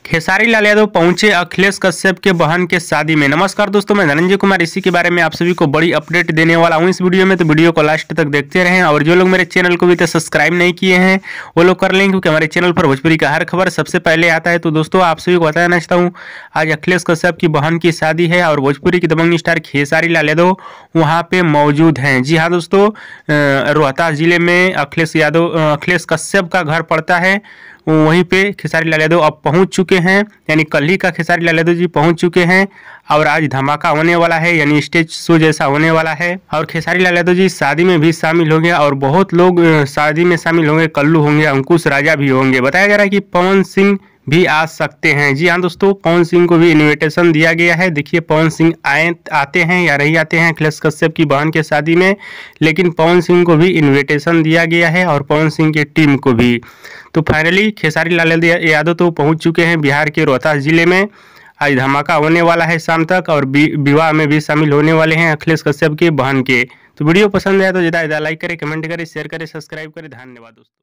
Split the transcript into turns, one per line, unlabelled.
खेसारी लाल यादव पहुंचे अखिलेश कश्यप के बहन के शादी में। नमस्कार दोस्तों, मैं धनंजय कुमार इसी के बारे में आप सभी को बड़ी अपडेट देने वाला हूं इस वीडियो में, तो वीडियो को लास्ट तक देखते रहें। और जो लोग मेरे चैनल को भी तो सब्सक्राइब नहीं किए हैं वो लोग कर लें, क्योंकि हमारे चैनल पर भोजपुरी का हर खबर सबसे पहले आता है। तो दोस्तों आप सभी को बताना चाहता हूँ, आज अखिलेश कश्यप की बहन की शादी है और भोजपुरी की दबंग स्टार खेसारी लाल यादव वहाँ पे मौजूद हैं। जी हाँ दोस्तों, रोहतास जिले में अखिलेश कश्यप का घर पड़ता है, वहीं पे खेसारी लाल यादव अब पहुंच चुके हैं, यानी कल ही का खेसारी लाल यादव जी पहुंच चुके हैं। और आज धमाका होने वाला है, यानी स्टेज शो जैसा होने वाला है। और खेसारी लाल यादव जी शादी में भी शामिल होंगे और बहुत लोग शादी में शामिल होंगे। कल्लू होंगे, अंकुश राजा भी होंगे। बताया जा रहा है कि पवन सिंह भी आ सकते हैं। जी हाँ दोस्तों, पवन सिंह को भी इनविटेशन दिया गया है। देखिए पवन सिंह आते हैं या नहीं आते हैं अखिलेश कश्यप की बहन के शादी में, लेकिन पवन सिंह को भी इनविटेशन दिया गया है और पवन सिंह की टीम को भी। तो फाइनली खेसारी लाल यादव तो पहुंच चुके हैं बिहार के रोहतास जिले में। आज धमाका होने वाला है शाम तक, और विवाह में भी शामिल होने वाले हैं अखिलेश कश्यप के बहन के। तो वीडियो पसंद आया तो ज़्यादा लाइक करें, कमेंट करें, शेयर करें, सब्सक्राइब करें। धन्यवाद दोस्तों।